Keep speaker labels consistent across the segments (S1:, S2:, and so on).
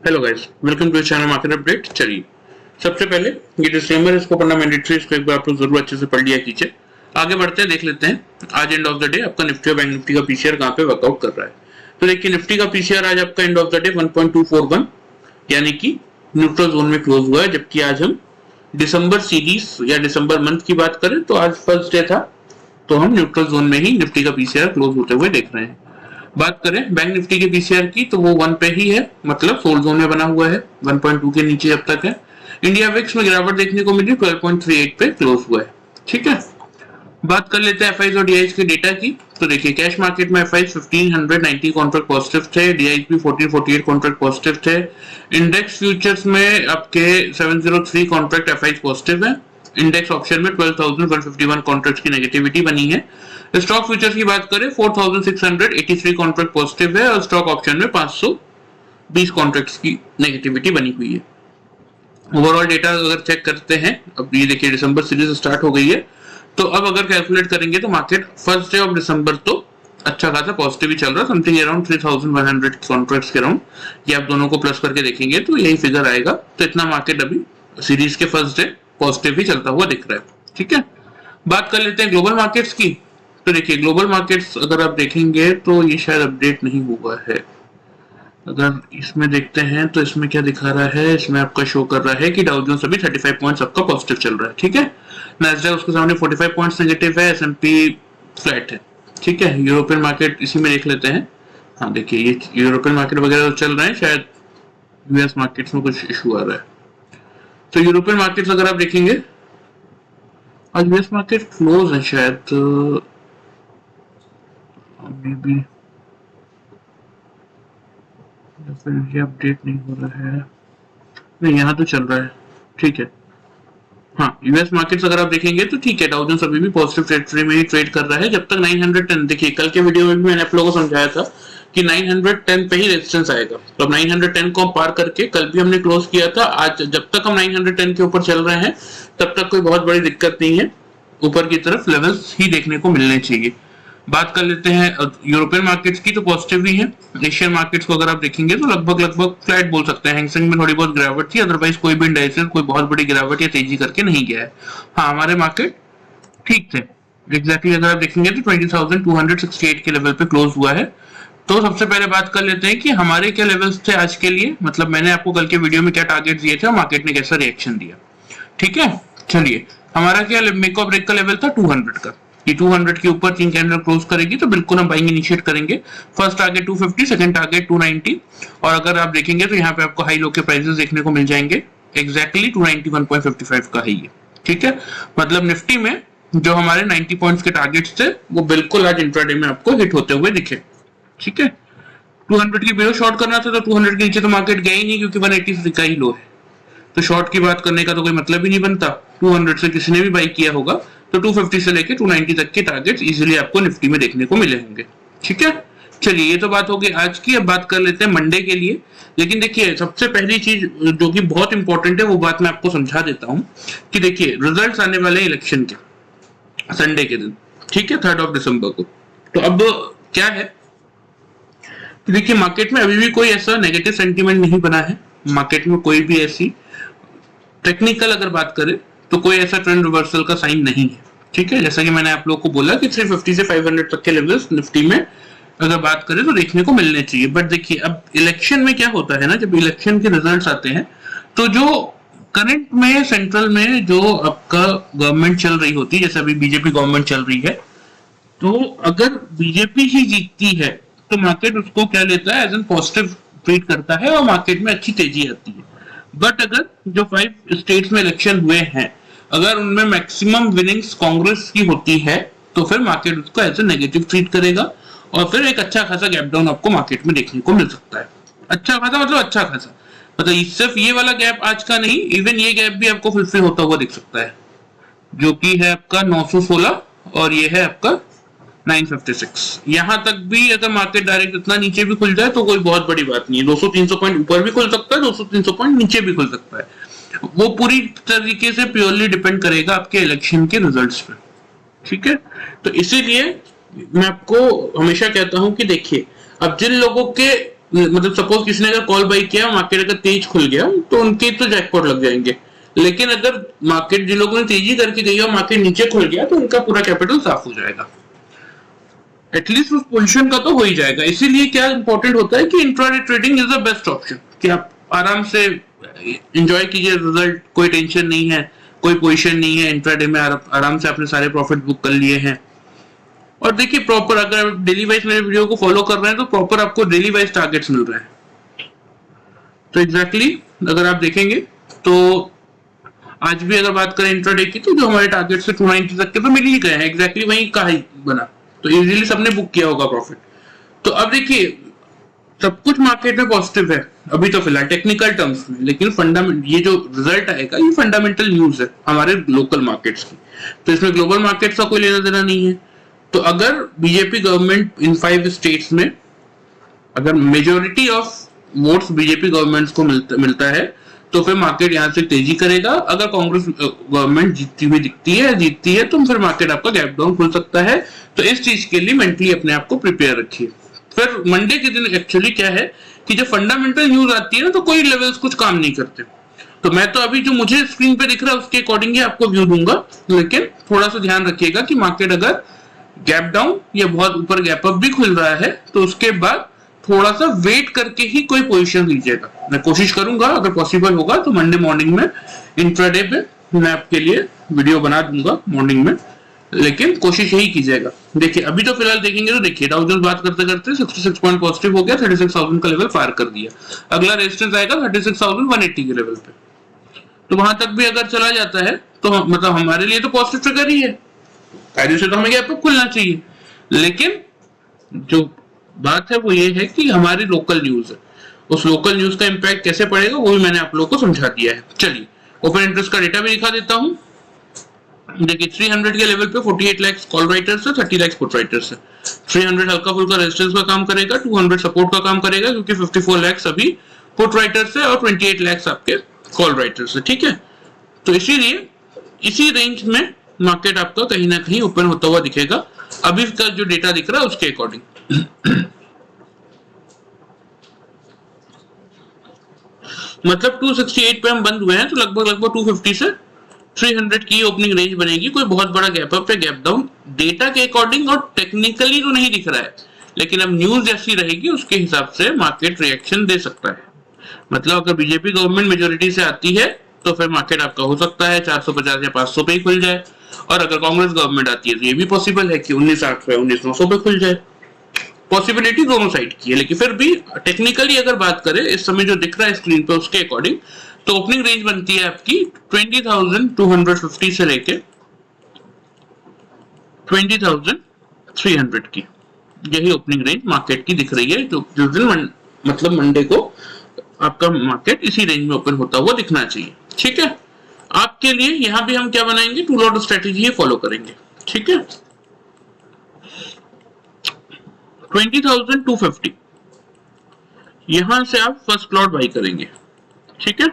S1: Hello guys, welcome to channel market update. चलिए सबसे पहले ये डिस्क्लेमर, इसको पढ़ना मैंडेटरी, इसको एक बार आप लोग जरूर अच्छे से पढ़ लिया कीजिए। आगे बढ़ते हैं, देख लेते हैं आज एंड ऑफ द डे आपका निफ्टी और बैंक निफ्टी का पीसीआर कहाँ पे वर्कआउट कर रहा है। तो देखिए निफ्टी का पीसीआर आज आपका एंड ऑफ द डे 1.241 यानी कि न्यूट्रल जोन में क्लोज हुआ है। जबकि आज हम दिसंबर सीरीज या दिसंबर मंथ की बात करें तो आज फर्स्ट डे था, तो हम न्यूट्रल जोन में ही निफ्टी का पीसीआर क्लोज होते हुए देख रहे हैं। बात करें बैंक निफ्टी के पीसीआर की तो वो 1 पे ही है, मतलब सोल्ड जोन में बना हुआ है, 1.2 के नीचे अब तक है। इंडिया विक्स में गिरावट देखने को मिली, 12.38 पे क्लोज हुआ है। ठीक है, बात कर लेते हैं एफआईज और डीआईज के डेटा की। तो देखिए कैश मार्केट में एफआईज 1590 कॉन्ट्रैक्ट पॉजिटिव थे, डीआईज भी 1448 कॉन्ट्रैक्ट पॉजिटिव थे। इंडेक्स फ्यूचर्स में आपके 703 कॉन्ट्रैक्ट एफआईज पॉजिटिव है। इंडेक्स ऑप्शन में 12,151 कॉन्ट्रैक्ट्स की नेगेटिविटी बनी है। स्टॉक फ्यूचर्स की बात करें 4,683 कॉन्ट्रैक्ट पॉजिटिव है और स्टॉक ऑप्शन में 520 कॉन्ट्रैक्ट्स की नेगेटिविटी बनी हुई है। ओवरऑल डेटा अगर चेक करते हैं, अब ये देखिए दिसंबर सीरीज स्टार्ट हो गई है, तो अब अगर कैलकुलेट करेंगे तो market first day of December तो अच्छा खासा पॉजिटिव ही चल रहा है, समथिंग अराउंड 3,100 कॉन्ट्रैक्ट्स के अराउंड। ये आप दोनों को प्लस करके देखेंगे तो यही फिगर आएगा। तो इतना मार्केट अभी सीरीज के फर्स्ट डे पॉजिटिव ही चलता हुआ दिख रहा है। ठीक है, बात कर लेते हैं ग्लोबल मार्केट्स की। तो देखिए ग्लोबल मार्केट्स अगर आप देखेंगे तो ये शायद अपडेट नहीं हुआ है। अगर इसमें देखते हैं तो इसमें क्या दिखा रहा है, इसमें आपका शो कर रहा है कि डाउ जोन्स अभी 35 पॉइंट्स आपका पॉजिटिव चल रहा है। ठीक है, नैस्डैक उसके सामने 45 पॉइंट्स नेगेटिव है, एसएनपी फ्लैट है। ठीक है, यूरोपियन मार्केट इसी में देख लेते हैं। हाँ देखिए ये यूरोपियन मार्केट वगैरह चल रहे हैं, शायद यूएस मार्केट्स में कुछ इशू आ रहा है। तो यूरोपियन मार्केट्स अगर आप देखेंगे आज यूएस मार्केट क्लोज है शायद, अभी भी फिर ये अपडेट नहीं हो रहा है, नहीं यहाँ तो चल रहा है। ठीक है, हाँ यूएस मार्केट्स अगर आप देखेंगे तो ठीक है, डाउ जोन्स अभी भी पॉजिटिव टेरिटरी में ही ट्रेड कर रहा है जब तक 910। देखिए कल के वीडियो में भी मैंने आप लोगों को समझाया था कि 910 पे ही रेजिस्टेंस आएगा, तो अब 910 को पार करके कल भी हमने क्लोज किया था। आज जब तक हम 910 के ऊपर चल रहे हैं तब तक कोई बहुत बड़ी दिक्कत नहीं है, ऊपर की तरफ लेवल्स ही देखने को मिलने चाहिए। बात कर लेते हैं यूरोपियन मार्केट्स की, तो पॉजिटिव ही है। एशियन मार्केट्स को अगर आप देखेंगे तो लगभग फ्लैट बोल सकते हैं। हैंगसेंग में थोड़ी बहुत गिरावट थी, अदरवाइज कोई भी इंडाइसेस कोई बहुत बड़ी गिरावट या तेजी करके नहीं गया है। हाँ हमारे मार्केट ठीक थे एग्जैक्टली, अगर आप देखेंगे तो 20,268 के लेवल पे क्लोज हुआ है। तो सबसे पहले बात कर लेते हैं कि हमारे क्या लेवल्स थे आज के लिए, मतलब मैंने आपको कल के वीडियो में क्या टारगेट दिए थे और मार्केट ने कैसा रिएक्शन दिया। ठीक है, चलिए हमारा क्या मेक और ब्रेक का लेवल था 200 का, कि 200 के ऊपर 3 कैंडल क्लोज करेगी तो बिल्कुल हम बाइंग इनिशिएट करेंगे। फर्स्ट टारगेट 250, सेकंड टारगेट 290, और अगर आप देखेंगे तो यहाँ पे आपको हाई लो के प्राइसेस देखने को मिल जाएंगे। एग्जैक्टली 291.55 का है ये। ठीक है, मतलब निफ्टी में जो हमारे 90 पॉइंट्स के टारगेट्स थे वो बिल्कुल आज इंट्राडे में आपको हिट होते हुए दिखे। ठीक है, 200 की बिलो शॉर्ट करना था तो 200 के नीचे तो मार्केट गया ही नहीं, क्योंकि 183 का ही लो है, तो शॉर्ट की बात करने का तो कोई मतलब ही नहीं बनता। 200 से किसी ने भी बाई किया होगा तो 250 से लेके 290 तक के टारगेट्स इजीली आपको निफ्टी में देखने को मिले होंगे। ठीक है, चलिए ये तो बात होगी आज की। अब बात कर लेते हैं मंडे के लिए। लेकिन देखिए सबसे पहली चीज जो कि बहुत इंपॉर्टेंट है वो बात मैं आपको समझा देता हूं कि देखिए रिजल्ट्स आने वाले इलेक्शन के संडे के दिन, ठीक है 3 दिसंबर को। तो अब क्या है, देखिए मार्केट में अभी भी कोई ऐसा नेगेटिव सेंटीमेंट नहीं बना है। मार्केट में कोई भी ऐसी टेक्निकल अगर बात करें तो कोई ऐसा ट्रेंड रिवर्सल का साइन नहीं है। ठीक है, जैसा कि मैंने आप लोगों को बोला कि 350 से 500 तक के लेवल्स निफ्टी में अगर बात करें तो देखने को मिलने चाहिए। बट देखिए अब इलेक्शन में क्या होता है ना, जब इलेक्शन के रिजल्ट्स आते हैं तो जो करंट में सेंट्रल में जो आपका गवर्नमेंट चल रही होती है, जैसे अभी बीजेपी गवर्नमेंट चल रही है, तो अगर बीजेपी ही जीतती है तो मार्केट उसको क्या लेता है, एज एन पॉजिटिव ट्रीट करता है और मार्केट में अच्छी तेजी आती है। बट अगर जो 5 स्टेट्स में इलेक्शन हुए हैं अगर उनमें मैक्सिमम विनिंग्स कांग्रेस की होती है तो फिर मार्केट उसको एज ए नेगेटिव ट्रीट करेगा और फिर एक अच्छा खासा गैप डाउन आपको मार्केट में देखने को मिल सकता है। अच्छा खासा मतलब अच्छा खासा, मतलब सिर्फ ये वाला गैप आज का नहीं, इवन ये गैप भी आपको फुलफिल होता हुआ दिख सकता है, जो कि है आपका 916 और ये है आपका 956। यहां तक भी अगर मार्केट डायरेक्ट इतना नीचे भी खुल जाए तो कोई बहुत बड़ी बात नहीं है। 200-300 पॉइंट ऊपर भी खुल सकता है, 200-300 पॉइंट नीचे भी खुल सकता है। वो पूरी तरीके से प्योरली डिपेंड करेगा आपके इलेक्शन के रिजल्ट्स पे। ठीक है, तो इसीलिए मैं आपको हमेशा कहता हूं कि देखिए अब जिन लोगों के मतलब सपोज किसी ने अगर कॉल बाई किया, मार्केट अगर तेज खुल गया तो उनके तो जैकपॉट लग जाएंगे, लेकिन अगर मार्केट जिन लोगों ने तेजी करके गई और मार्केट नीचे खुल गया तो उनका पूरा कैपिटल साफ हो जाएगा, एटलीस्ट उस पोजीशन का तो हो ही जाएगा। इसीलिए क्या इंपॉर्टेंट होता है कि intraday trading is the best option, कि आप आराम से एंजॉय कीजिए रिजल्ट, कोई टेंशन नहीं है, कोई पोजीशन नहीं है, इंट्राडे में आराम से अपने सारे प्रॉफिट बुक कर लिए हैं। और देखिए प्रॉपर अगर आप डेली वाइज मेरे वीडियो को फॉलो कर रहे हैं तो प्रॉपर आपको डेली वाइज टारगेट्स मिल रहे हैं। तो एग्जैक्टली अगर आप देखेंगे तो आज भी अगर बात करें इंट्राडे की, तो जो हमारे टारगेट से 290 तक के तो मिल ही गए हैं, एग्जैक्टली वही का ही बना, तो इजीली सबने बुक किया होगा प्रॉफिट। तो अब देखिए सब कुछ मार्केट में पॉजिटिव है अभी तो फिलहाल टेक्निकल टर्म्स में, लेकिन फंडामेंटल ये जो रिजल्ट आएगा ये फंडामेंटल न्यूज है हमारे लोकल मार्केट्स की, तो इसमें ग्लोबल मार्केट्स का कोई लेना देना नहीं है। तो अगर बीजेपी गवर्नमेंट इन 5 स्टेट्स में अगर majority of votes BJP government को मिलता है तो फिर मार्केट यहां से तेजी करेगा। अगर कांग्रेस गवर्नमेंट जीतती हुई जीतती है तो फिर मार्केट आपका गैप डाउन खुल सकता है। तो इस चीज के लिए मेंटली अपने आप को प्रिपेयर रखिए। फिर मंडे के दिन एक्चुअली क्या है कि जब फंडामेंटल न्यूज आती है ना तो कोई लेवल्स कुछ काम नहीं करते। तो मैं तो अभी जो मुझे स्क्रीन पे दिख रहा है उसके अकॉर्डिंग ही आपको व्यू दूंगा, लेकिन थोड़ा सा ध्यान रखिएगा कि मार्केट अगर गैप डाउन या बहुत ऊपर गैप अप भी खुल रहा है तो उसके बाद थोड़ा सा वेट करके ही कोई पोजीशन लीजिएगा। मैं कोशिश करूंगा अगर पॉसिबल होगा तो मंडे मॉर्निंग में इंट्राडे पे मैं आपके लिए वीडियो बना दूंगा मॉर्निंग में, लेकिन कोशिश यही कीजिएगा। देखिए अभी तो फिलहाल देखेंगे तो देखिए डाउ जोन्स बात करते करते 66 पॉइंट पॉजिटिव हो गया, 36,000 का लेवल पार कर दिया। अगला रेजिस्टेंस आएगा 36,180 के लेवल पे, तो वहां तक भी अगर चला जाता है तो मतलब हमारे लिए तो पॉजिटिव ट्रिगर ही है, कायदे से तो हमें गैप अप खुलना चाहिए। लेकिन जो बात है वो ये है कि हमारी लोकल न्यूज है, उस लोकल न्यूज का इंपैक्ट कैसे पड़ेगा वो भी मैंने आप लोगों को समझा दिया है। चलिए ओपन इंटरेस्ट का डेटा भी दिखा देता हूं। देखिए 300 के लेवल पे 48 लाख कॉल राइटर्स है, 30 लाख पुट राइटर्स है। 300 हल्का फुल्का रेजिस्टेंस का काम करेगा, 200 सपोर्ट का काम करेगा क्योंकि 54 लाख अभी पुट राइटर्स है और 28 लाख आपके कॉल राइटर्स है। ठीक है, तो इसीलिए इसी रेंज में मार्केट आपका कहीं ना कहीं ओपन होता हुआ दिखेगा अभी का जो डेटा दिख रहा है उसके अकॉर्डिंग। मतलब 268 पे हम बंद हुए हैं तो लगभग 250 से 300 की ओपनिंग रेंज बनेगी। कोई बहुत बड़ा गैप अप या गैप डाउन डेटा के अकॉर्डिंग और टेक्निकली तो नहीं दिख रहा है, लेकिन अब न्यूज जैसी रहेगी उसके हिसाब से मार्केट रिएक्शन दे सकता है। मतलब अगर बीजेपी गवर्नमेंट मेजोरिटी से आती है तो फिर मार्केट आपका हो सकता है 450 या 500 पे ही खुल जाए, और अगर कांग्रेस गवर्नमेंट आती है तो ये भी पॉसिबल है कि 19,800 या 19,900 पे खुल जाए। पॉसिबिलिटी दोनों साइड की है, लेकिन फिर भी टेक्निकली अगर बात करें इस समय जो दिख रहा है स्क्रीन पे उसके अकॉर्डिंग तो ओपनिंग रेंज बनती है आपकी 20,250 से लेके 20,300 की। यही ओपनिंग रेंज मार्केट की दिख रही है जो जिस दिन मतलब मंडे को आपका मार्केट इसी रेंज में ओपन होता हुआ दिखना चाहिए। ठीक है, आपके लिए यहां भी हम क्या बनाएंगे, टू लॉट स्ट्रेटेजी ही फॉलो करेंगे। ठीक है, 20,250 यहां से आप फर्स्ट लॉट बाई करेंगे। ठीक है,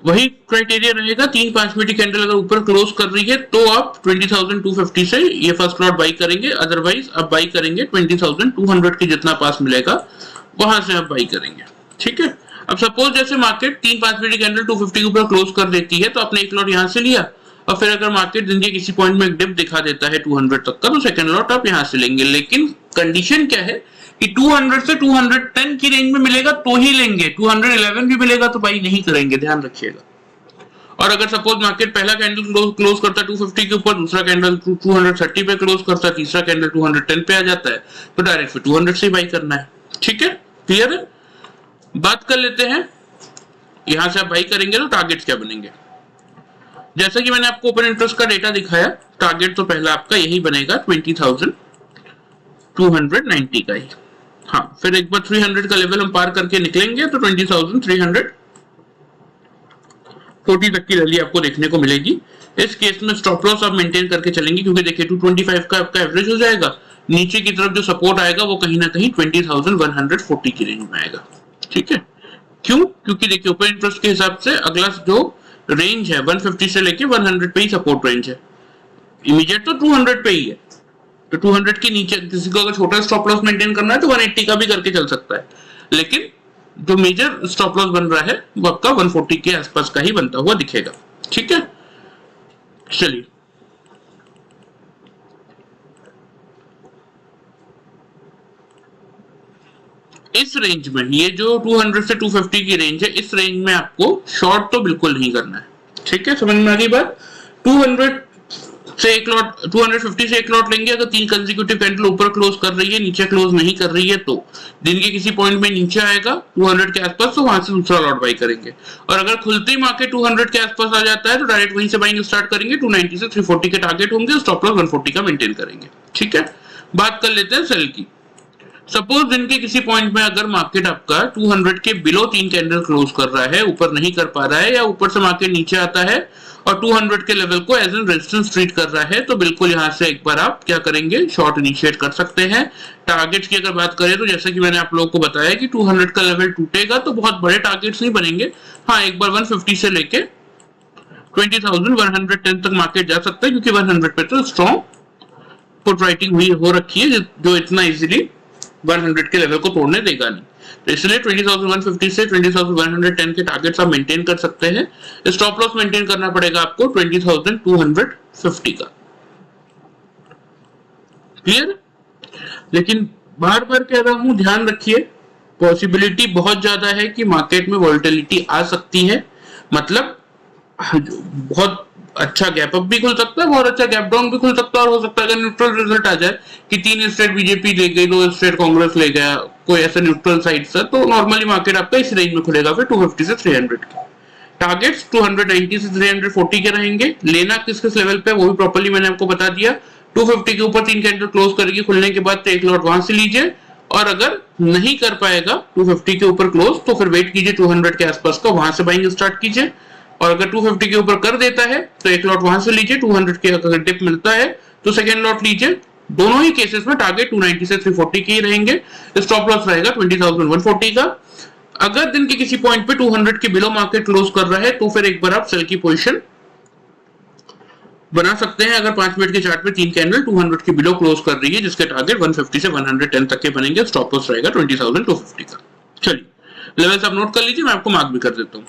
S1: वही क्राइटेरिया रहेगा, 3-5 मिनट कैंडल अगर ऊपर क्लोज कर रही है तो आप 20,250 से ये फर्स्ट लॉट बाई करेंगे, अदरवाइज आप बाई करेंगे 20,200 के जितना पास मिलेगा वहां से आप बाई करेंगे। ठीक है, अब सपोज जैसे मार्केट 3-5 मिनट कैंडल 250 के ऊपर क्लोज कर देती है तो आपने एक लॉट यहां से लिया, और फिर अगर मार्केट दिन के किसी पॉइंट में एक डिप दिखा देता है 200 तक का तो सेकंड लॉट आप यहां से लेंगे। लेकिन कंडीशन क्या है कि 200 से 210 की रेंज में मिलेगा तो ही लेंगे, 211 भी मिलेगा तो बाई नहीं करेंगे, ध्यान रखिएगा। और अगर सपोज मार्केट पहला कैंडल क्लोज करता है 250 के ऊपर, दूसरा कैंडल 230 पे क्लोज करता है, तीसरा कैंडल 210 पे आ जाता है तो डायरेक्ट फिर 200 से बाई करना है। ठीक है, क्लियर है? बात कर लेते हैं यहां से आप बाई करेंगे तो टारगेट क्या बनेंगे। जैसा कि मैंने आपको ओपन इंटरेस्ट का डेटा दिखाया, टारगेट तो पहला आपका यही बनेगा 20,290 का ही। हाँ, फिर एक बार 300 का लेवल हम पार करके निकलेंगे तो 20,340 तक की रैली आपको देखने को मिलेगी। इस केस में स्टॉप लॉस आप मेंटेन करके चलेंगे क्योंकि देखिए 225 का आपका एवरेज हो जाएगा, नीचे की तरफ जो सपोर्ट आएगा वो कहीं ना कहीं 20,140 की रेंज में आएगा। ठीक है, क्यों? क्योंकि देखिए ओपन इंटरेस्ट के हिसाब से अगला जो रेंज है 150 से लेके 100 पे ही सपोर्ट रेंज है, इमीडिएट तो 200 पे ही है, तो 200 के नीचे किसी को अगर छोटा स्टॉप लॉस मेंटेन करना है तो 180 का भी करके चल सकता है, लेकिन जो मेजर स्टॉप लॉस बन रहा है वो आपका 140 के आसपास का ही बनता हुआ दिखेगा। ठीक है, चलिए इस रेंज में, ये जो 200 से 250 की रेंज है, इस रेंज में आपको शॉर्ट तो बिल्कुल नहीं करना है। ठीक है, समझ में आ गई बात। 200 से एक लॉट, 250 से एक लॉट लेंगे अगर 3 कंसेक्यूटिव कैंडल ऊपर क्लोज कर रही है, नीचे क्लोज नहीं कर रही है, तो दिन के किसी पॉइंट में नीचे आएगा 200 के आसपास, तो वहां से दूसरा लॉट बाई करेंगे। और अगर खुलते ही मार्केट 200 के आसपास आ जाता है तो डायरेक्ट वहीं से बाइंग स्टार्ट करेंगे। 290 से 340 के टारगेट होंगे, स्टॉप लॉस 140 का मेंटेन करेंगे। ठीक है, बात कर लेते हैं सेल की। सपोज दिन के किसी पॉइंट में अगर मार्केट आपका 200 के बिलो 3 कैंडल क्लोज कर रहा है, ऊपर नहीं कर पा रहा है, या ऊपर से मार्केट नीचे आता है और 200 के लेवल को एज एन रेजिस्टेंस ट्रीट कर रहा है, तो बिल्कुल यहां से एक बार आप क्या करेंगे, शॉर्ट इनिशिएट कर सकते हैं। टारगेट्स की अगर बात करें तो जैसा कि मैंने आप लोगों को बताया कि 200 का लेवल टूटेगा तो बहुत बड़े टारगेट्स नहीं बनेंगे। हाँ, एक बार 150 से लेके 20,110 तक मार्केट जा सकता है, क्योंकि 100 पे तो स्ट्रॉन्ग पुट राइटिंग हुई हो रखी है जो इतना इजीली 100 के लेवल को तोड़ने देगा नहीं। तो इसलिए 20,150 से 20,110 के टारगेट्स आप मेंटेन कर सकते हैं। स्टॉप लॉस मेंटेन करना पड़ेगा आपको 20,250 का। क्लियर? लेकिन बार बार कह रहा हूं, ध्यान रखिए, पॉसिबिलिटी बहुत ज्यादा है कि मार्केट में वॉलेटिलिटी आ सकती है। मतलब बहुत अच्छा गैप अप भी खुल सकता है, बहुत अच्छा गैप डाउन भी खुल सकता है, और हो सकता है अगर न्यूट्रल रिजल्ट आ जाए कि 3 स्टेट बीजेपी ले गई, 2 स्टेट कांग्रेस ले गया, कोई ऐसा न्यूट्रल साइड से, तो नॉर्मली मार्केट आपका इस रेंज में खुलेगा फिर 250 से 300 के। टारगेट्स 290 से 340 के रहेंगे। लेना किस किस लेवल पे वो भी प्रॉपर्ली मैंने आपको बता दिया। 250 के ऊपर 3 कैंडल क्लोज करेगी खुलने के बाद तो एक लॉट वहां से लीजिए, और अगर नहीं कर पाएगा 250 के ऊपर क्लोज तो फिर वेट कीजिए 200 के आसपास का, वहां से बाइंग स्टार्ट कीजिए। और अगर 250 के ऊपर कर देता है तो एक लॉट वहां से लीजिए, 200 के अगर टिप मिलता है तो सेकेंड लॉट लीजिए। दोनों ही केसेस में टारगेट 290 से 340 के ही रहेंगे। स्टॉप लॉस रहेगा 20,140 का। अगर दिन के किसी पॉइंट पे 200 के बिलो मार्केट क्लोज कर रहा है तो फिर एक बार आप सेल की पोजीशन बना सकते हैं। अगर 5 मिनट के चार्ट में 3 कैंडल 200 के बिलो क्लोज कर रही है, जिसके टारगेट 150 से 110 तक के बनेंगे, स्टॉप लॉस रहेगा 20,250 का। चलिए लेवल्स आप नोट कर लीजिए, मैं आपको मार्क भी कर देता हूं।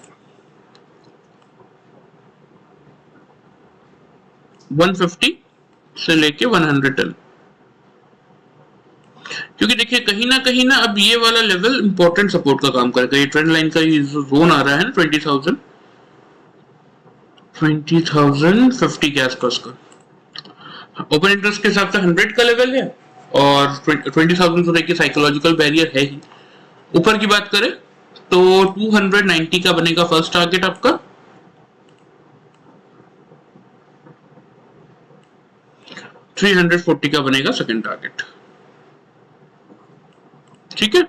S1: 150 से लेके 110, क्योंकि देखिए कहीं ना अब ये वाला लेवल इंपॉर्टेंट सपोर्ट का काम करेगा। ये ट्रेंड लाइन का ये जो जोन आ रहा है ना 20,050 के आसपास का, ओपन इंटरेस्ट के हिसाब से 100 का लेवल है, और 20,000 तो देखिए साइकोलॉजिकल बैरियर है ही। ऊपर की बात करें तो 290 का बनेगा फर्स्ट टारगेट आपका, 340 का बनेगा सेकंड टारगेट। ठीक है,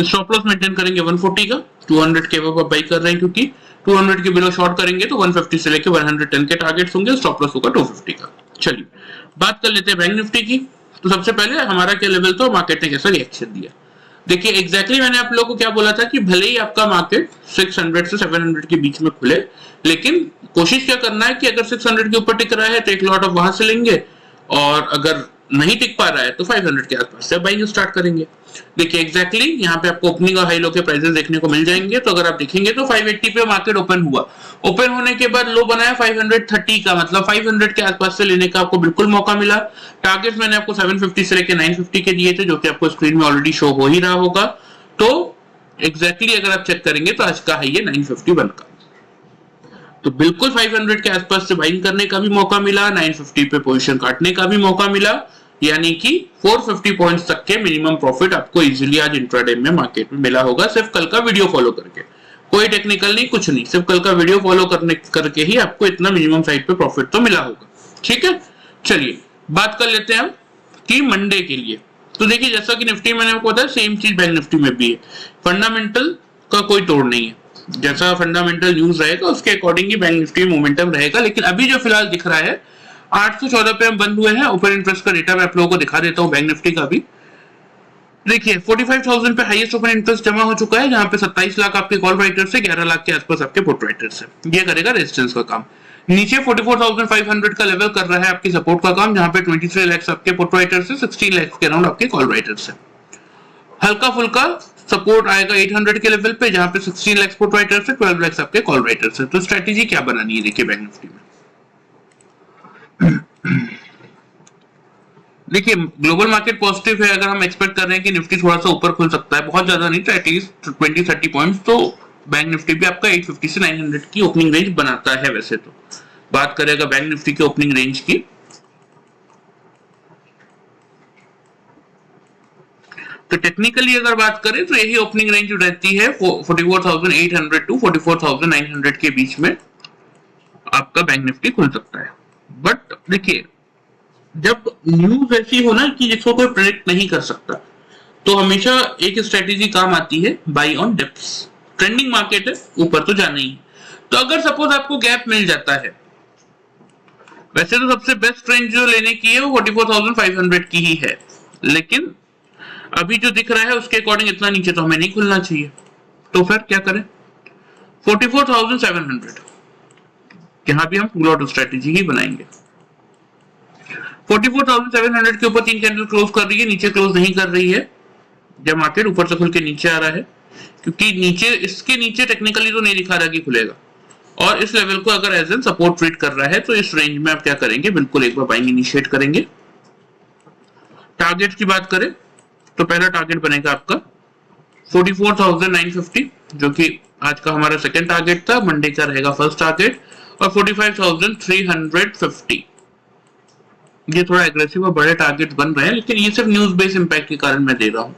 S1: स्टॉप लॉस मेंटेन करेंगे 140 का, 200 के अब बाई कर रहे हैं क्योंकि 200 के बिलो शॉर्ट करेंगे तो 150 से लेके 110 के टारगेट्स होंगे, स्टॉप लॉस होगा 250 का। चलिए बात कर लेते हैं बैंक निफ्टी की। तो सबसे पहले हमारा क्या लेवल था, मार्केट ने कैसा रिएक्शन दिया। देखिए एग्जैक्टली मैंने आप लोगों को क्या बोला था कि भले ही आपका मार्केट 600 से 700 के बीच में खुले, लेकिन कोशिश क्या करना है कि अगर 600 के ऊपर टिक रहा है तो एक लॉट ऑफ वहां से लेंगे, और अगर नहीं टिक पा रहा है तो 500 के आसपास से बाइंग स्टार्ट करेंगे। देखिए एग्जैक्टली यहाँ पे आपको ओपनिंग और हाई लो के प्राइसेस देखने को मिल जाएंगे। तो अगर आप देखेंगे तो 580 पे मार्केट ओपन हुआ, ओपन होने के बाद लो बनाया 530 का, मतलब 500 के आसपास से लेने का आपको बिल्कुल मौका मिला। टारगेट्स मैंने आपको 750 से लेकर 950 के दिए थे, जो कि आपको स्क्रीन में ऑलरेडी शो हो ही रहा होगा। तो एग्जैक्टली अगर आप चेक करेंगे तो आज का हाई है 950 बनकर, तो बिल्कुल 500 के आसपास से बाइंग करने का भी मौका मिला, 950 पे पोजीशन काटने का भी मौका मिला, यानी कि 450 पॉइंट्स तक के मिनिमम प्रॉफिट आपको इजीली आज इंट्राडे में मार्केट में मिला होगा, सिर्फ कल का वीडियो फॉलो करके। कोई टेक्निकल नहीं, कुछ नहीं, सिर्फ कल का वीडियो फॉलो करके ही आपको इतना मिनिमम साइड पे प्रॉफिट तो मिला होगा। ठीक है, चलिए बात कर लेते हैं हम कि मंडे के लिए। तो देखिए जैसा कि निफ्टी मैंने आपको बताया, सेम चीज बैंक निफ्टी में भी है। फंडामेंटल का कोई तोड़ नहीं है, जैसा फंडामेंटल न्यूज रहेगा उसके अकॉर्डिंग ही बैंक निफ्टी में मोमेंटम रहेगा। लेकिन अभी जो फिलहाल दिख रहा है 814 पे हम बंद हुए हैं। ओपन इंटरेस्ट का डेटा मैं आप लोगों को दिखा देता हूं बैंक निफ्टी का भी। देखिए 45,000 पे हाईएस्ट ओपन इंटरेस्ट जमा हो चुका है, जहां पे 27 लाख आपके कॉल राइटर्स से 11 लाख के आसपास आपके पुट राइटर्स है। ये करेगा रेजिस्टेंस का काम। नीचे 44,500 का लेवल कर रहा है आपकी सपोर्ट का काम, जहां पे 23 लाख आपके पुट राइटर्स है, 16 लाख के अराउंड आपके कॉल राइटर्स है। हल्का फुल्का सपोर्ट आएगा 800 के लेवल पे, जहां पे 16 लाख पुट राइटर्स है, 12 लाख आपके कॉल राइटर्स है। तो स्ट्रेटेजी क्या बनानी है देखिए बैंक निफ्टी में। देखिए ग्लोबल मार्केट पॉजिटिव है, अगर हम एक्सपेक्ट कर रहे हैं कि निफ्टी थोड़ा सा ऊपर खुल सकता है, बहुत ज्यादा नहीं तो एटलीस्ट 20-30 पॉइंट्स, तो बैंक निफ्टी भी आपका 850 से 900 की ओपनिंग रेंज बनाता है। वैसे तो बात करेगा बैंक निफ्टी की ओपनिंग रेंज की, तो टेक्निकली अगर बात करें तो यही ओपनिंग रेंज रहती है 44,800 टू 44,900 के बीच में आपका बैंक निफ्टी खुल सकता है। बट देखिए जब न्यूज ऐसी हो ना कि जिसको कोई प्रेडिक्ट नहीं कर सकता, तो हमेशा एक स्ट्रेटेजी काम आती है, by on dips. Trending market है, ऊपर तो जाना ही है, तो अगर सपोज आपको गैप मिल जाता है, वैसे तो सबसे बेस्ट रेंज जो लेने की है वो 44,500 की ही है, लेकिन अभी जो दिख रहा है उसके अकॉर्डिंग इतना नीचे तो हमें नहीं खुलना चाहिए, तो फिर क्या करें 44,700, यहां भी हम फुल आउट स्ट्रेटेजी ही बनाएंगे। 44,700 के ऊपर 3 कैंडल क्लोज कर रही है, नीचे क्लोज नहीं कर रही है, जब मार्केट ऊपर से खुल के नीचे आ रहा है, क्योंकि नीचे इसके नीचे टेक्निकली तो नहीं दिखा रहा कि खुलेगा, और इस लेवल को अगर एज एन सपोर्ट ट्रीट कर रहा है, तो इस रेंज में आप क्या करेंगे, बिल्कुल एक बार बाइंग इनिशिएट करेंगे। टारगेट की बात करें तो पहला टारगेट बनेगा आपका 44,950, जो कि आज का हमारा सेकंड टारगेट था, मंडे का रहेगा फर्स्ट टारगेट, और 45,350। ये थोड़ा एग्रेसिव और बड़े टारगेट बन रहे हैं, लेकिन ये सिर्फ न्यूज बेस्ड इंपैक्ट के कारण मैं दे रहा हूँ।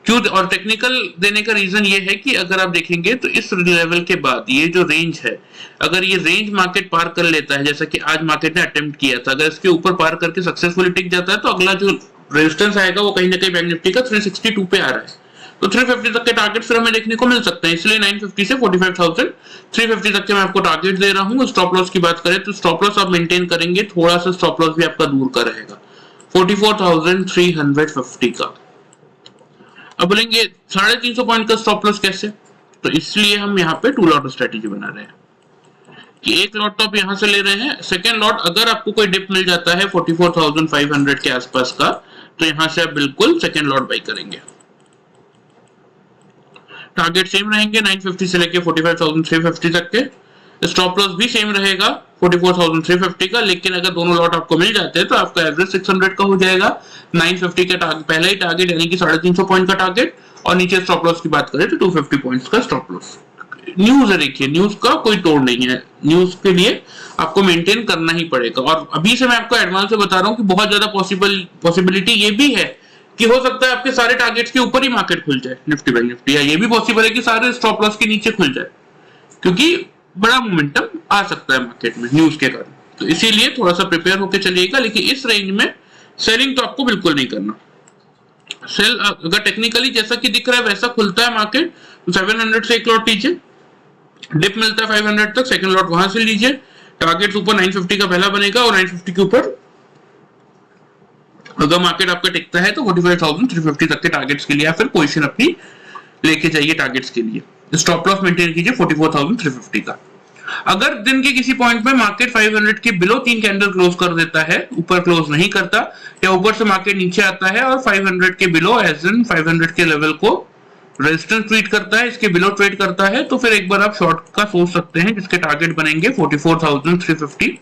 S1: क्यों और टेक्निकल देने का रीजन ये है कि अगर आप देखेंगे तो इस लेवल के बाद ये जो रेंज है, अगर ये रेंज मार्केट पार कर लेता है, जैसा कि आज मार्केट ने अटेम्प्ट किया था, अगर इसके ऊपर पार करके सक्सेसफुली टिक जाता है, तो अगला जो रेजिस्टेंस आएगा वो कहीं ना कहीं बैंक निफ्टी का 362 पे आ रहा है, तो 350 तक के टारगेट फिर हमें देखने को मिल सकते हैं। इसलिए 950 से 45,350 तक के मैं आपको टारगेट दे रहा हूँ। स्टॉप लॉस की बात करें तो स्टॉप लॉस आप मेंटेन करेंगे, थोड़ा सा स्टॉप लॉस भी आपका दूर का रहेगा 44,350 का। अब बोलेंगे 350 पॉइंट का स्टॉप लॉस कैसे, तो इसलिए हम यहाँ पे टू लॉट स्ट्रेटेजी बना रहे हैं कि एक लॉट तो आप यहां से ले रहे हैं, सेकेंड लॉट अगर आपको कोई डिप मिल जाता है 44,500 के आसपास का, तो यहां से आप बिल्कुल सेकेंड लॉट बाई करेंगे। टारगेट सेम रहेंगे 950 से लेके 45,350 तक के, स्टॉप लॉस भी सेम रहेगा 44,350 का, लेकिन अगर दोनों लॉट आपको मिल जाते हैं तो आपका एवरेज 600 का हो जाएगा। 950 का टारगेट पहला ही टारगेट यानी कि 350 पॉइंट का टारगेट, और नीचे स्टॉप लॉस की बात करें तो 250 पॉइंट्स का स्टॉप लॉस। न्यूज है, देखिए न्यूज का कोई तोड़ नहीं है, न्यूज के लिए आपको मेंटेन करना ही पड़ेगा। और अभी से मैं आपको एडवांस से बता रहा हूँ कि बहुत ज्यादा पॉसिबिलिटी ये भी है कि हो सकता है आपके सारे टारगेट्स के ऊपर ही मार्केट खुल जाए निफ्टी बैंक निफ्टी, या ये भी पॉसिबल है कि सारे स्टॉप लॉस के नीचे खुल जाए, क्योंकि बड़ा मोमेंटम आ सकता है मार्केट में न्यूज के कारण। तो इसीलिए थोड़ा सा प्रिपेयर होकर चलिएगा, लेकिन इस रेंज में सेलिंग तो आपको बिल्कुल नहीं करना। सेल अगर टेक्निकली जैसा कि दिख रहा है वैसा खुलता है मार्केट, तो 700 से एक लॉट लीजिए, डिप मिलता है 500 तक, सेकंड लॉट वहां से लीजिए, टारगेट ऊपर 950 का पहला बनेगा, और 950 के ऊपर अगर मार्केट आपका टिकता है तो 45,350 तक के टारगेट्स के लिए फिर पोजीशन अपनी लेके जाइए टारगेट्स के लिए। स्टॉप लॉस मेंटेन कीजिए 44,350 का। अगर दिन के किसी पॉइंट में मार्केट 500 के बिलो 3 कैंडल क्लोज कर देता है, ऊपर क्लोज नहीं करता, या ऊपर से मार्केट नीचे आता है और 500 के बिलो एज इन 500 के लेवल को रेजिस्टेंस ट्रीट करता है, इसके बिलो ट्रेड करता है, तो फिर एक बार आप शॉर्ट का सोच सकते हैं, जिसके टारगेट बनेंगे 44,350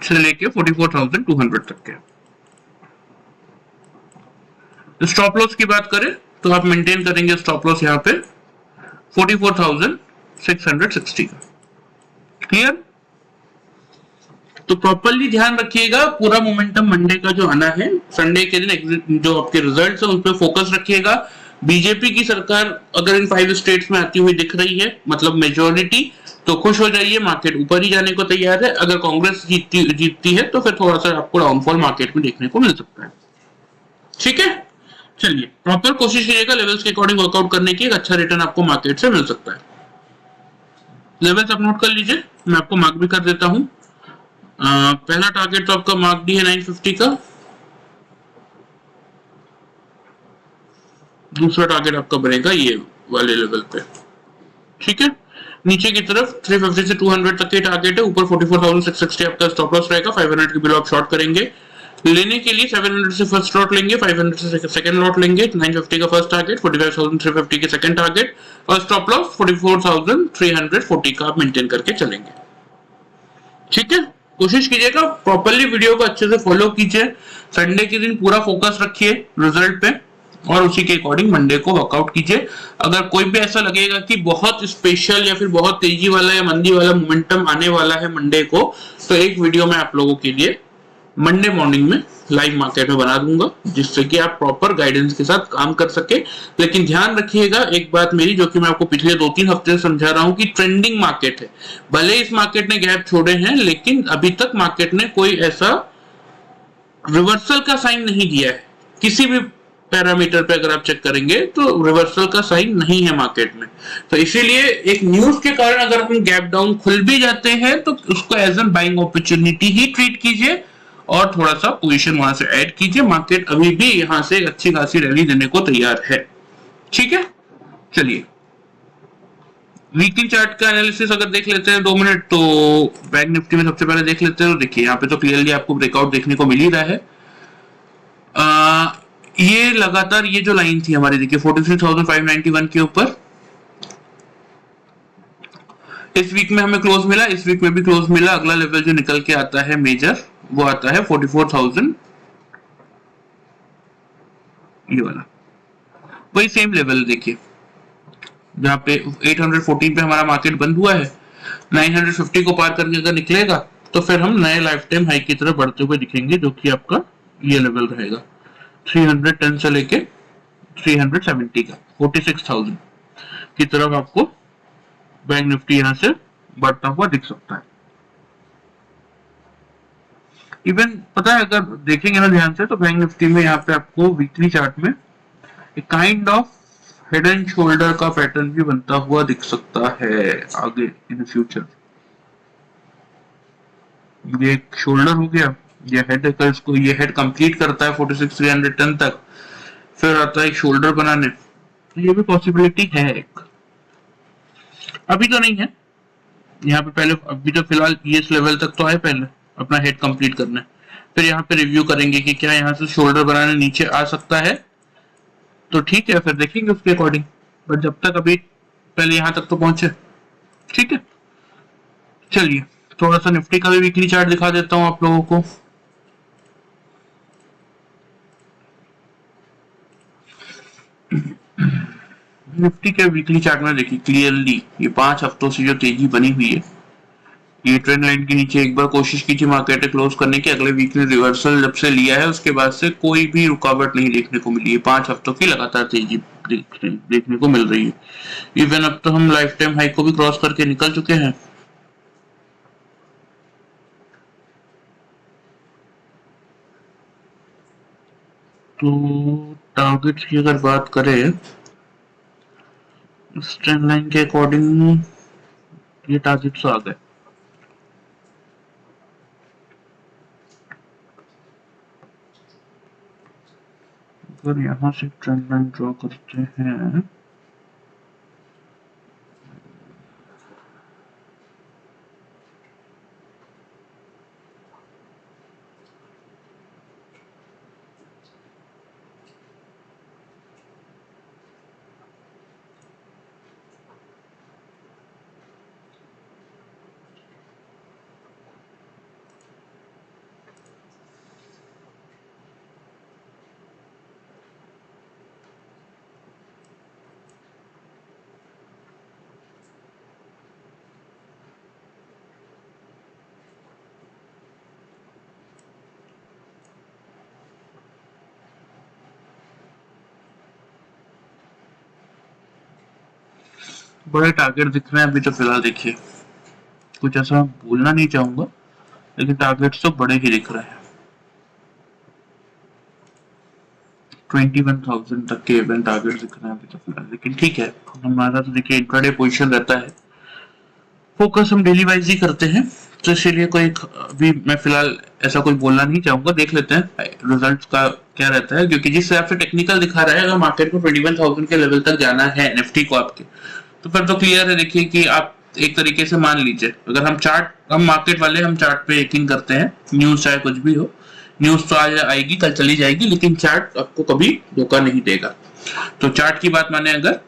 S1: से लेके 44,200 तक के। स्टॉप लॉस की बात करें तो आप मेंटेन करेंगे स्टॉप लॉस यहाँ पे 44,660 का। क्लियर? तो प्रॉपर्ली ध्यान रखिएगा, पूरा मोमेंटम मंडे का जो आना है, संडे के दिन जो आपके रिजल्ट्स है उन पर फोकस रखिएगा। बीजेपी की सरकार अगर इन 5 स्टेट्स में आती हुई दिख रही है, मतलब मेजोरिटी, तो खुश हो जाइए, मार्केट ऊपर ही जाने को तैयार है। अगर कांग्रेस जीतती है तो फिर थोड़ा सा आपको डाउनफॉल मार्केट में देखने को मिल सकता है। ठीक है, चलिए प्रॉपर कोशिश कीजिएगा लेवल्स के अकॉर्डिंग वर्कआउट करने की, एक अच्छा रिटर्न आपको मार्केट से मिल सकता है। लेवल्स आप नोट कर लीजिए, मैं आपको मार्क भी कर देता हूं। पहला टारगेट तो आपका मार्क डी है 950 का, दूसरा टारगेट आपका बनेगा ये वाले लेवल पे। ठीक है, नीचे की तरफ 350 से 200 तक के टारगेट है, ऊपर 44,660 आपका स्टॉप लॉस रहेगा। 500 के बिलो आप शॉर्ट करेंगे। लेने के लिए 700 से फर्स्ट लॉट लेंगे, 500 से सेकंड लॉट लेंगे। 950 का फर्स्ट टारगेट, 45,350 के सेकंड टारगेट और स्टॉप लॉस 44,340 का आप मेंटेन करके चलेंगे। ठीक है, कोशिश कीजिएगा प्रॉपरली वीडियो को अच्छे से फॉलो कीजिए। संडे के दिन पूरा फोकस रखिए रिजल्ट पे और उसी के अकॉर्डिंग मंडे को वर्कआउट कीजिए। अगर कोई भी ऐसा लगेगा कि बहुत स्पेशल या फिर बहुत तेजी वाला या मंदी वाला मोमेंटम आने वाला है मंडे को, तो एक वीडियो मैं आप लोगों के लिए मंडे मॉर्निंग में लाइव मार्केट में बना दूंगा, जिससे कि आप प्रॉपर गाइडेंस के साथ काम कर सके। लेकिन ध्यान रखिएगा एक बात मेरी, जो कि मैं आपको पिछले 2-3 हफ्ते से समझा रहा हूं कि ट्रेंडिंग मार्केट है। भले इस मार्केट ने गैप छोड़े हैं, लेकिन अभी तक मार्केट ने कोई ऐसा रिवर्सल का साइन नहीं दिया है। किसी भी पैरामीटर पे अगर आप चेक करेंगे तो रिवर्सल का साइन नहीं है मार्केट में। तो इसीलिए एक न्यूज के कारण अगर हम गैप डाउन खुल भी जाते हैं तो उसको एज एन बाइंग अपॉर्चुनिटी ही ट्रीट कीजिए और थोड़ा सा पोजीशन वहां से ऐड कीजिए। मार्केट अभी भी यहां से अच्छी खासी रैली देने को तैयार है। ठीक है, चलिए वीकली चार्ट का एनालिसिस अगर देख लेते हैं 2 मिनट, तो बैंक निफ्टी में सबसे पहले देख लेते हैं। तो देखिए यहाँ पे तो क्लियरली आपको ब्रेकआउट देखने को मिल ही रहा है। ये लगातार ये जो लाइन थी हमारी, देखिए 43,591 के ऊपर इस वीक में हमें क्लोज मिला, इस वीक में भी क्लोज मिला। अगला लेवल जो निकल के आता है मेजर, वो आता है 44,000, ये वाला वही सेम लेवल। देखिए जहाँ पे 814 पे हमारा मार्केट बंद हुआ है, 950 को पार करके अगर निकलेगा तो फिर हम नए लाइफ टाइम हाई की तरफ बढ़ते हुए दिखेंगे, जो कि आपका ये लेवल रहेगा 310 से लेके 370 का 46,000 की तरफ आपको बैंक निफ्टी यहां से बढ़ता हुआ दिख सकता है। इवन पता है अगर देखेंगे ना ध्यान से, तो बैंक निफ्टी में यहाँ पे आपको वीकली चार्ट में एक kind of head and shoulder का पैटर्न भी बनता हुआ दिख सकता है आगे इन फ्यूचर। ये एक शोल्डर हो गया, ये हेड है, इसको ये हेड कंप्लीट करता है 46,310 तक, फिर आता है एक शोल्डर बनाने। ये भी पॉसिबिलिटी है एक, अभी तो नहीं है यहाँ पे। पहले अभी तो फिलहाल ये इस लेवल तक तो आए, पहले अपना हेड कंप्लीट करना है, फिर यहाँ पे रिव्यू करेंगे कि क्या यहाँ से शोल्डर बनाने नीचे आ सकता है, तो ठीक है फिर देखेंगे उसके अकॉर्डिंग। बट जब तक अभी पहले यहाँ तक तो पहुंचे। ठीक है, चलिए थोड़ा सा निफ्टी का भी वीकली चार्ट दिखा देता हूँ आप लोगों को। निफ्टी के वीकली चार्ट में देखिए क्लियरली ये 5 हफ्तों से जो तेजी बनी हुई है, ये ट्रेंड लाइन के नीचे एक बार कोशिश की थी मार्केट क्लोज करने की। अगले वीक ने रिवर्सल जब से लिया है उसके बाद से कोई भी रुकावट नहीं देखने को मिली है। 5 हफ्तों की लगातार तेजी देखने को मिल रही है। इवन अब तो हम लाइफ टाइम हाई को भी क्रॉस करके निकल चुके हैं। तो टारगेट की अगर बात करें, ट्रेंड लाइन के अकॉर्डिंग ये टारगेट्स आ गए। अगर यहां से ट्रेंड लाइन ड्रॉ करते हैं, बड़े टारगेट दिख रहे हैं अभी तो फिलहाल। देखिए कुछ ऐसा बोलना नहीं चाहूंगा, लेकिन टारगेट्स तो बड़े ही दिख रहे हैं। 21,000 तक के इवन टारगेट दिख रहे हैं अभी तो फिलहाल। लेकिन ठीक है, हमारा तो देखिए इंट्राडे पोजीशन रहता है, फोकस हम डेली वाइज ही करते हैं, तो इसीलिए कोई अभी मैं फिलहाल ऐसा कोई बोलना नहीं चाहूंगा। देख लेते हैं रिजल्ट्स का क्या रहता है, क्योंकि जिस हिसाब से टेक्निकल दिखा रहा है, अगर मार्केट को 21,000 के लेवल तक जाना है निफ्टी को आपके, तो फिर तो क्लियर है देखिए कि आप एक तरीके से मान लीजिए, अगर हम मार्केट वाले हम चार्ट पे यकीन करते हैं, न्यूज चाहे कुछ भी हो, न्यूज तो आज आएगी कल चली जाएगी, लेकिन चार्ट आपको कभी धोखा नहीं देगा। तो चार्ट की बात माने अगर,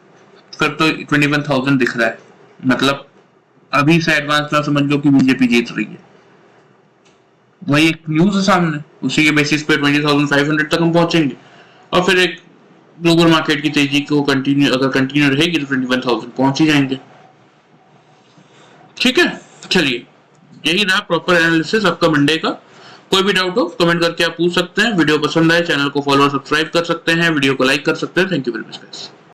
S1: फिर तो 21,000 दिख रहा है, मतलब अभी से एडवांस ना समझ लो कि बीजेपी जीत रही है, वही एक न्यूज है सामने, उसी के बेसिस पे 20,500 तक हम पहुंचेंगे, और फिर एक ग्लोबल मार्केट की तेजी को कंटिन्यू रहेगी तो 21,000 पहुंच ही जाएंगे। ठीक है, चलिए यही रहा प्रॉपर एनालिसिस आपका मंडे का। कोई भी डाउट हो कमेंट करके आप पूछ सकते हैं। वीडियो पसंद आए चैनल को फॉलो और सब्सक्राइब कर सकते हैं, वीडियो को लाइक कर सकते हैं। Thank you very much guys.